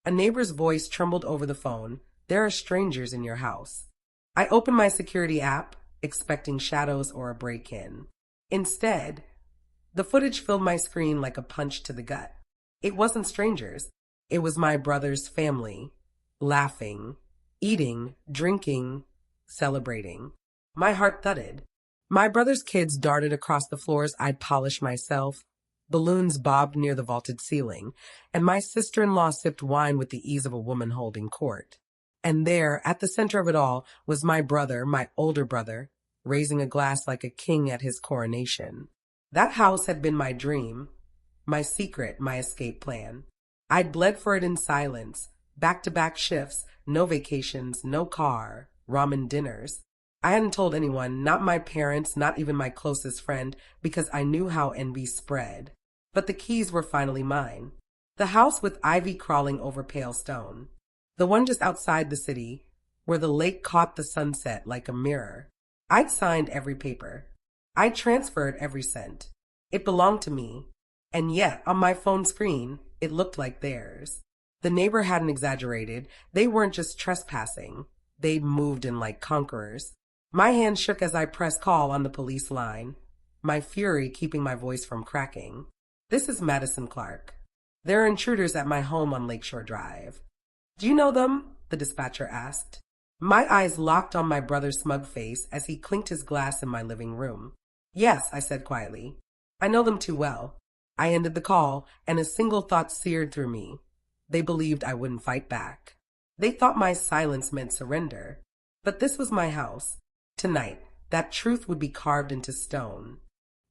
A neighbor's voice trembled over the phone. There are strangers in your house. I opened my security app, expecting shadows or a break-in. Instead, the footage filled my screen like a punch to the gut. It wasn't strangers. It was my brother's family, laughing, eating, drinking, celebrating. My heart thudded. My brother's kids darted across the floors I'd polished myself. Balloons bobbed near the vaulted ceiling, and my sister-in-law sipped wine with the ease of a woman holding court. And there, at the center of it all, was my brother, my older brother, raising a glass like a king at his coronation. That house had been my dream, my secret, my escape plan. I'd bled for it in silence, back-to-back shifts, no vacations, no car, ramen dinners. I hadn't told anyone, not my parents, not even my closest friend, because I knew how envy spread. But the keys were finally mine. The house with ivy crawling over pale stone. The one just outside the city, where the lake caught the sunset like a mirror. I'd signed every paper. I'd transferred every cent. It belonged to me. And yet, on my phone screen, it looked like theirs. The neighbor hadn't exaggerated. They weren't just trespassing. They'd moved in like conquerors. My hand shook as I pressed call on the police line, my fury keeping my voice from cracking. This is Madison Clark. There are intruders at my home on Lakeshore Drive. Do you know them? The dispatcher asked. My eyes locked on my brother's smug face as he clinked his glass in my living room. Yes, I said quietly. I know them too well. I ended the call, and a single thought seared through me. They believed I wouldn't fight back. They thought my silence meant surrender. But this was my house. Tonight, that truth would be carved into stone.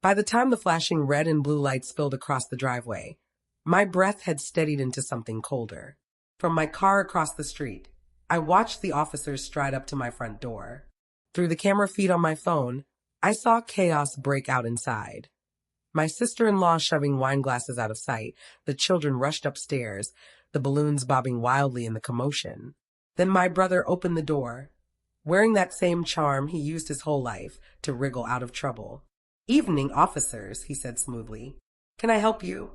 By the time the flashing red and blue lights spilled across the driveway, my breath had steadied into something colder. From my car across the street, I watched the officers stride up to my front door. Through the camera feed on my phone, I saw chaos break out inside. My sister-in-law shoving wine glasses out of sight, the children rushed upstairs, the balloons bobbing wildly in the commotion. Then my brother opened the door. Wearing that same charm he used his whole life to wriggle out of trouble. Evening, officers, he said smoothly. Can I help you?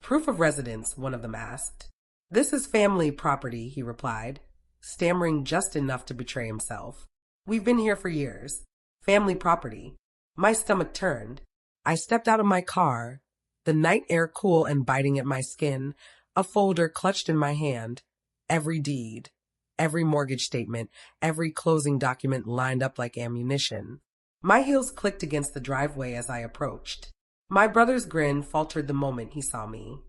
Proof of residence, one of them asked. This is family property, he replied, stammering just enough to betray himself. We've been here for years. Family property. My stomach turned. I stepped out of my car, the night air cool and biting at my skin, a folder clutched in my hand, every deed. Every mortgage statement, every closing document lined up like ammunition. My heels clicked against the driveway as I approached. My brother's grin faltered the moment he saw me.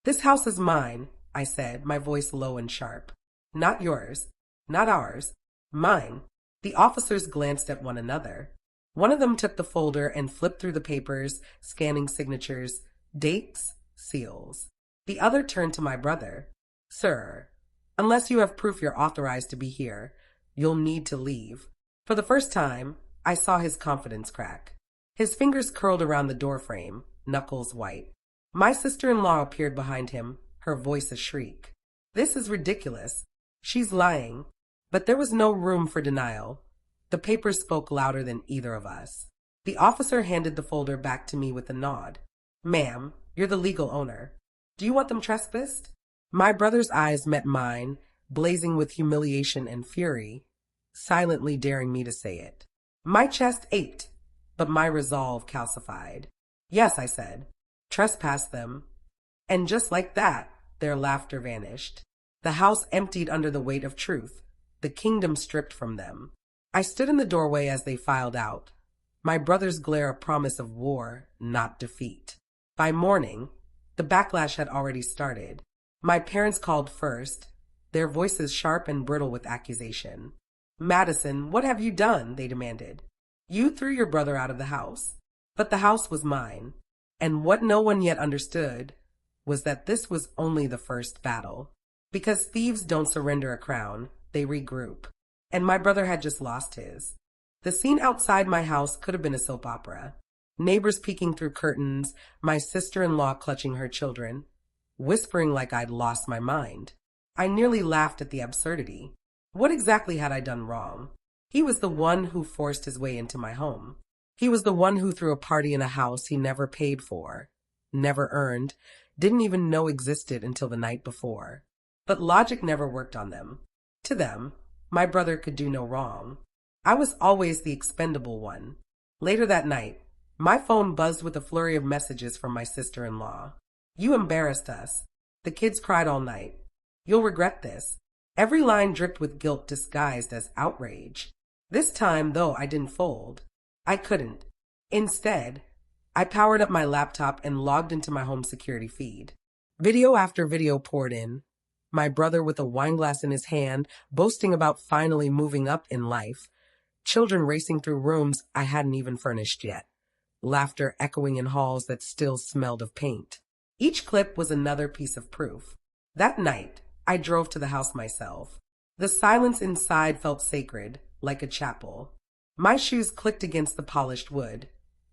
This house is mine, I said, my voice low and sharp. Not yours. Not ours. Mine. The officers glanced at one another. One of them took the folder and flipped through the papers, scanning signatures, dates, seals. The other turned to my brother. Sir, unless you have proof you're authorized to be here, you'll need to leave. For the first time, I saw his confidence crack. His fingers curled around the doorframe, knuckles white. My sister-in-law appeared behind him, her voice a shriek. This is ridiculous. She's lying. But there was no room for denial. The papers spoke louder than either of us. The officer handed the folder back to me with a nod. Ma'am, you're the legal owner. Do you want them trespassed? My brother's eyes met mine, blazing with humiliation and fury, silently daring me to say it. My chest ached, but my resolve calcified. Yes, I said. Trespass them. And just like that, their laughter vanished. The house emptied under the weight of truth, the kingdom stripped from them. I stood in the doorway as they filed out, my brother's glare a promise of war, not defeat. By morning, the backlash had already started. My parents called first, their voices sharp and brittle with accusation. Madison, what have you done? They demanded. You threw your brother out of the house. But the house was mine. And what no one yet understood was that this was only the first battle. Because thieves don't surrender a crown, they regroup. And my brother had just lost his. The scene outside my house could have been a soap opera. Neighbors peeking through curtains, my sister-in-law clutching her children, whispering like I'd lost my mind. I nearly laughed at the absurdity. What exactly had I done wrong? He was the one who forced his way into my home. He was the one who threw a party in a house he never paid for, never earned, didn't even know existed until the night before. But logic never worked on them. To them, my brother could do no wrong. I was always the expendable one. Later that night, my phone buzzed with a flurry of messages from my sister-in-law. "You embarrassed us. The kids cried all night. You'll regret this." Every line dripped with guilt disguised as outrage. This time, though, I didn't fold. I couldn't. Instead, I powered up my laptop and logged into my home security feed. Video after video poured in. My brother with a wineglass in his hand, boasting about finally moving up in life. Children racing through rooms I hadn't even furnished yet. Laughter echoing in halls that still smelled of paint. Each clip was another piece of proof. That night, I drove to the house myself. The silence inside felt sacred, like a chapel. My shoes clicked against the polished wood,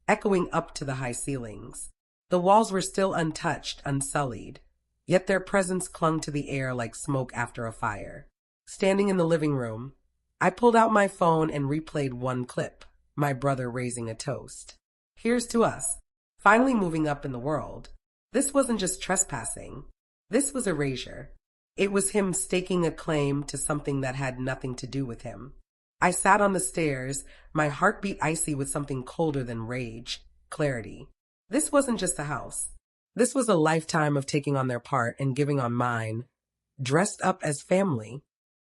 echoing up to the high ceilings. The walls were still untouched, unsullied, yet their presence clung to the air like smoke after a fire. Standing in the living room, I pulled out my phone and replayed one clip, my brother raising a toast. Here's to us, finally moving up in the world. This wasn't just trespassing. This was erasure. It was him staking a claim to something that had nothing to do with him. I sat on the stairs, my heartbeat icy with something colder than rage, clarity. This wasn't just a house. This was a lifetime of taking on their part and giving on mine, dressed up as family.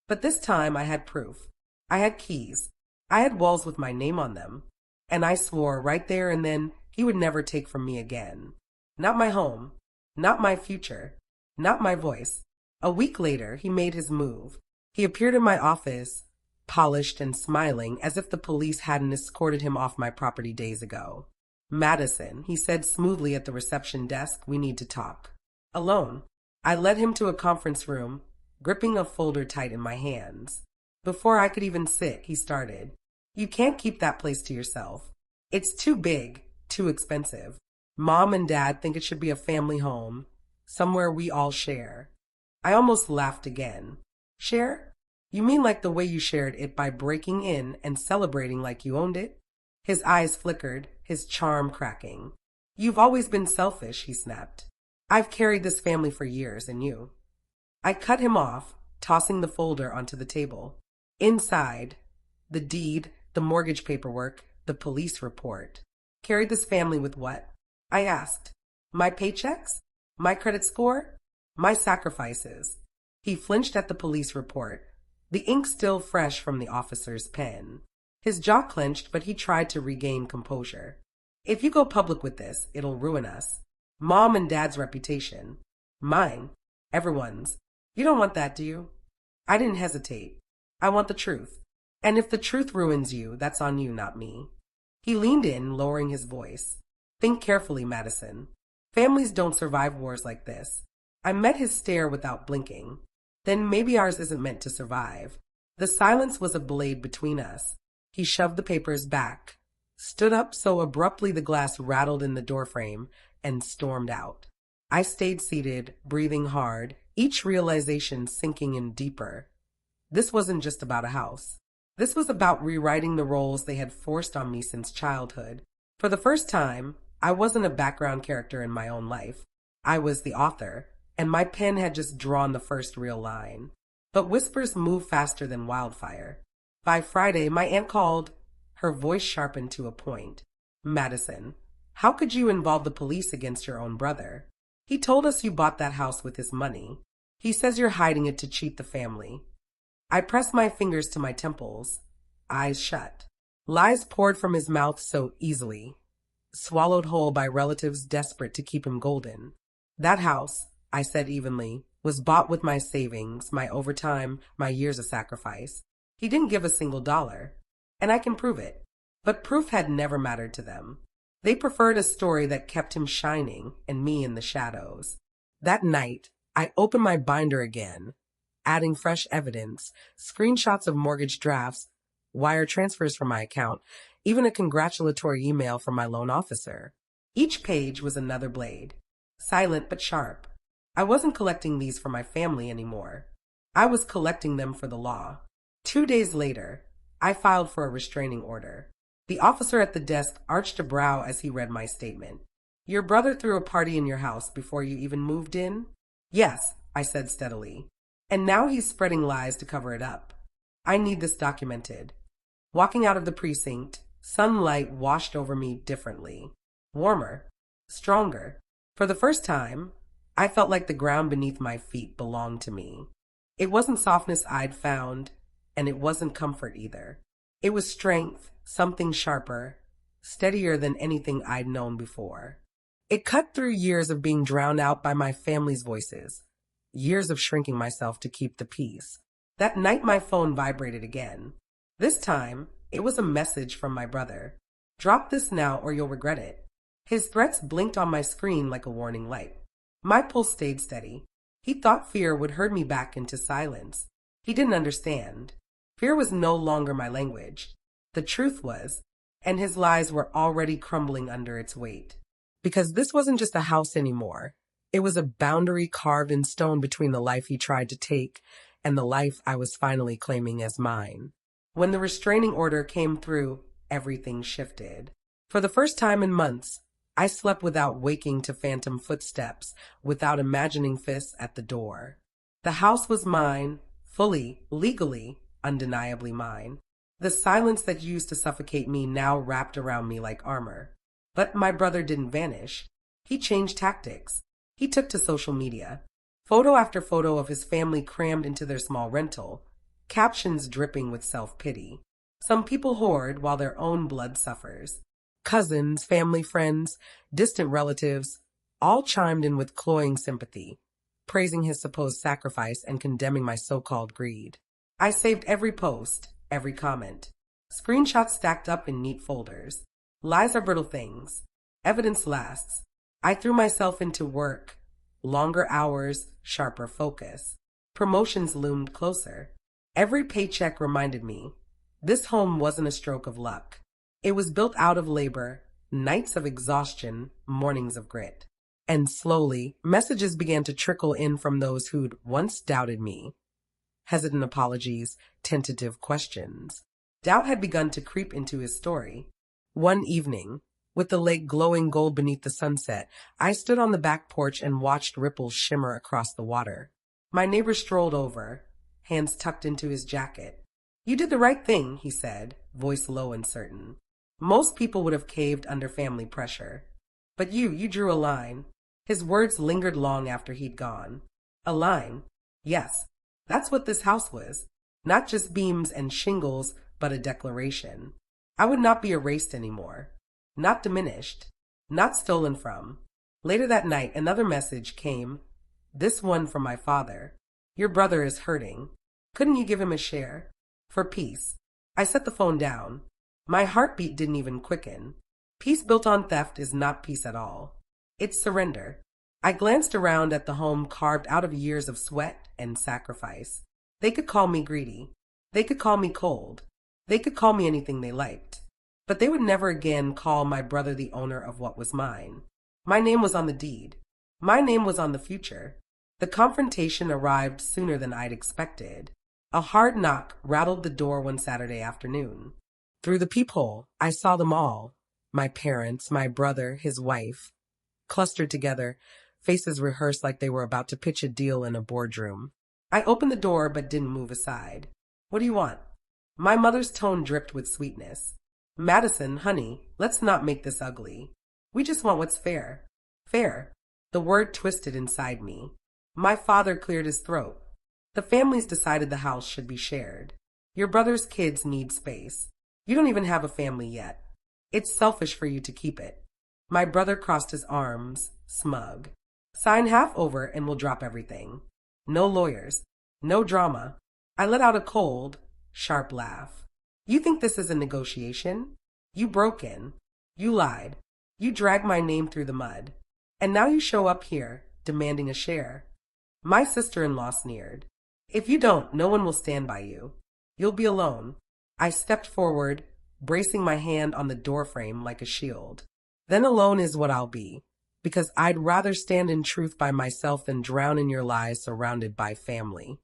But this time I had proof. I had keys. I had walls with my name on them. And I swore right there and then he would never take from me again. Not my home. Not my future. Not my voice. A week later, he made his move. He appeared in my office, polished and smiling, as if the police hadn't escorted him off my property days ago. "Madison," he said smoothly at the reception desk, "we need to talk." Alone, I led him to a conference room, gripping a folder tight in my hands. Before I could even sit, he started. "You can't keep that place to yourself. It's too big, too expensive. Mom and Dad think it should be a family home, somewhere we all share." I almost laughed again. "Share? You mean like the way you shared it by breaking in and celebrating like you owned it?" His eyes flickered, his charm cracking. "You've always been selfish," he snapped. "I've carried this family for years, and you." I cut him off, tossing the folder onto the table. Inside, the deed, the mortgage paperwork, the police report. Carried this family with what? I asked. My paychecks? My credit score? My sacrifices. He flinched at the police report, the ink still fresh from the officer's pen. His jaw clenched, but he tried to regain composure. "If you go public with this, it'll ruin us. Mom and Dad's reputation. Mine. Everyone's. You don't want that, do you?" I didn't hesitate. "I want the truth. And if the truth ruins you, that's on you, not me." He leaned in, lowering his voice. "Think carefully, Madison. Families don't survive wars like this." I met his stare without blinking. "Then maybe ours isn't meant to survive." The silence was a blade between us. He shoved the papers back, stood up so abruptly the glass rattled in the doorframe, and stormed out. I stayed seated, breathing hard, each realization sinking in deeper. This wasn't just about a house. This was about rewriting the roles they had forced on me since childhood. For the first time, I wasn't a background character in my own life. I was the author, and my pen had just drawn the first real line. But whispers move faster than wildfire. By Friday, my aunt called. Her voice sharpened to a point. "Madison, how could you involve the police against your own brother? He told us you bought that house with his money. He says you're hiding it to cheat the family." I pressed my fingers to my temples, eyes shut. Lies poured from his mouth so easily, swallowed whole by relatives desperate to keep him golden. "That house," I said evenly, "was bought with my savings, my overtime, my years of sacrifice. He didn't give a single dollar. And I can prove it." But proof had never mattered to them. They preferred a story that kept him shining and me in the shadows. That night, I opened my binder again, adding fresh evidence, screenshots of mortgage drafts, wire transfers from my account, even a congratulatory email from my loan officer. Each page was another blade, silent but sharp. I wasn't collecting these for my family anymore. I was collecting them for the law. 2 days later, I filed for a restraining order. The officer at the desk arched a brow as he read my statement. "Your brother threw a party in your house before you even moved in?" "Yes," I said steadily. And now he's spreading lies to cover it up. I need this documented. Walking out of the precinct, sunlight washed over me differently. Warmer. Stronger. For the first time, I felt like the ground beneath my feet belonged to me. It wasn't softness I'd found, and it wasn't comfort either. It was strength, something sharper, steadier than anything I'd known before. It cut through years of being drowned out by my family's voices, years of shrinking myself to keep the peace. That night my phone vibrated again. This time, it was a message from my brother. Drop this now or you'll regret it. His threats blinked on my screen like a warning light. My pulse stayed steady. He thought fear would herd me back into silence. He didn't understand. Fear was no longer my language. The truth was, and his lies were already crumbling under its weight. Because this wasn't just a house anymore. It was a boundary carved in stone between the life he tried to take and the life I was finally claiming as mine. When the restraining order came through, everything shifted. For the first time in months, I slept without waking to phantom footsteps, without imagining fists at the door. The house was mine, fully, legally, undeniably mine. The silence that used to suffocate me now wrapped around me like armor. But my brother didn't vanish. He changed tactics. He took to social media. Photo after photo of his family crammed into their small rental, captions dripping with self-pity. Some people hoard while their own blood suffers. Cousins, family friends, distant relatives, all chimed in with cloying sympathy, praising his supposed sacrifice and condemning my so-called greed. I saved every post, every comment. Screenshots stacked up in neat folders. Lies are brittle things. Evidence lasts. I threw myself into work. Longer hours, sharper focus. Promotions loomed closer. Every paycheck reminded me, this home wasn't a stroke of luck. It was built out of labor, nights of exhaustion, mornings of grit. And slowly, messages began to trickle in from those who'd once doubted me. Hesitant apologies, tentative questions. Doubt had begun to creep into his story. One evening, with the lake glowing gold beneath the sunset, I stood on the back porch and watched ripples shimmer across the water. My neighbor strolled over, hands tucked into his jacket. You did the right thing, he said, voice low and certain. Most people would have caved under family pressure. But you drew a line. His words lingered long after he'd gone. A line. Yes, that's what this house was. Not just beams and shingles, but a declaration. I would not be erased anymore. Not diminished. Not stolen from. Later that night, another message came. This one from my father. Your brother is hurting. Couldn't you give him a share? For peace. I set the phone down. My heartbeat didn't even quicken. Peace built on theft is not peace at all. It's surrender. I glanced around at the home carved out of years of sweat and sacrifice. They could call me greedy. They could call me cold. They could call me anything they liked. But they would never again call my brother the owner of what was mine. My name was on the deed. My name was on the future. The confrontation arrived sooner than I'd expected. A hard knock rattled the door one Saturday afternoon. Through the peephole, I saw them all. My parents, my brother, his wife. Clustered together, faces rehearsed like they were about to pitch a deal in a boardroom. I opened the door but didn't move aside. What do you want? My mother's tone dripped with sweetness. Madison, honey, let's not make this ugly. We just want what's fair. Fair. The word twisted inside me. My father cleared his throat. The families decided the house should be shared. Your brother's kids need space. You don't even have a family yet. It's selfish for you to keep it. My brother crossed his arms, smug. Sign half over and we'll drop everything. No lawyers. No drama. I let out a cold, sharp laugh. You think this is a negotiation? You broke in. You lied. You dragged my name through the mud. And now you show up here, demanding a share. My sister-in-law sneered. If you don't, no one will stand by you. You'll be alone. I stepped forward, bracing my hand on the doorframe like a shield. Then alone is what I'll be, because I'd rather stand in truth by myself than drown in your lies surrounded by family.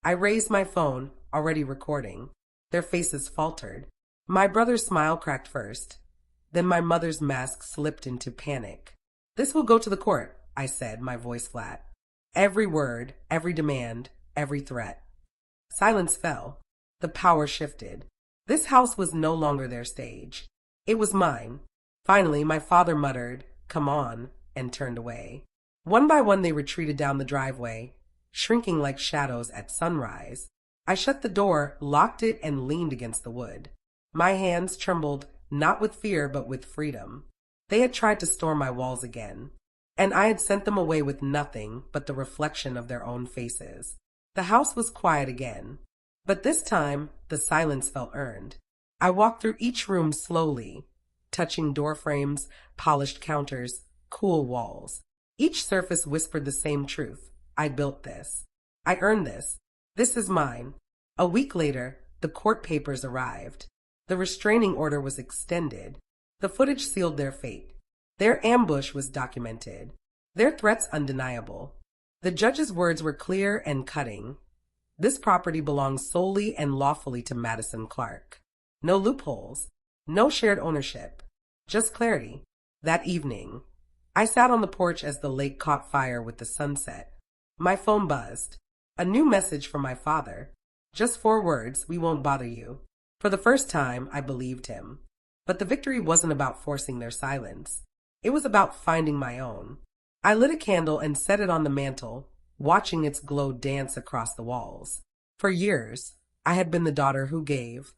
I raised my phone, already recording. Their faces faltered. My brother's smile cracked first. Then my mother's mask slipped into panic. This will go to the court, I said, my voice flat. Every word, every demand, every threat. Silence fell. The power shifted. This house was no longer their stage. It was mine. Finally, my father muttered, "Come on," and turned away. One by one they retreated down the driveway, shrinking like shadows at sunrise. I shut the door, locked it, and leaned against the wood. My hands trembled, not with fear but with freedom. They had tried to storm my walls again, and I had sent them away with nothing but the reflection of their own faces. The house was quiet again, but this time the silence felt earned. I walked through each room slowly, touching door frames, polished counters, cool walls. Each surface whispered the same truth. I built this. I earned this. This is mine. A week later, the court papers arrived. The restraining order was extended. The footage sealed their fate. Their ambush was documented. Their threats undeniable. The judge's words were clear and cutting. This property belongs solely and lawfully to Madison Clark. No loopholes. No shared ownership. Just clarity. That evening, I sat on the porch as the lake caught fire with the sunset. My phone buzzed. A new message from my father. Just 4 words, "We won't bother you." For the first time, I believed him. But the victory wasn't about forcing their silence. It was about finding my own. I lit a candle and set it on the mantel, watching its glow dance across the walls. For years, I had been the daughter who gave,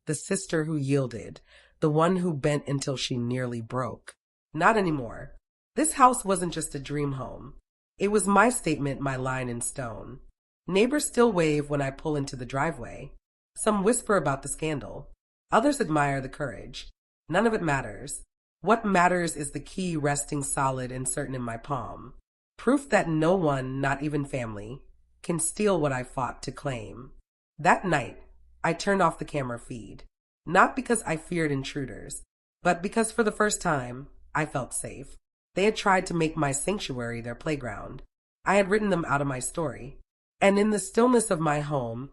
the sister who yielded, the one who bent until she nearly broke. Not anymore. This house wasn't just a dream home. It was my statement, my line in stone. Neighbors still wave when I pull into the driveway. Some whisper about the scandal. Others admire the courage. None of it matters. What matters is the key resting solid and certain in my palm. Proof that no one, not even family, can steal what I fought to claim. That night, I turned off the camera feed. Not because I feared intruders, but because for the first time, I felt safe. They had tried to make my sanctuary their playground. I had written them out of my story. And in the stillness of my home,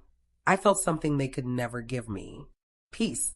I felt something they could never give me. Peace.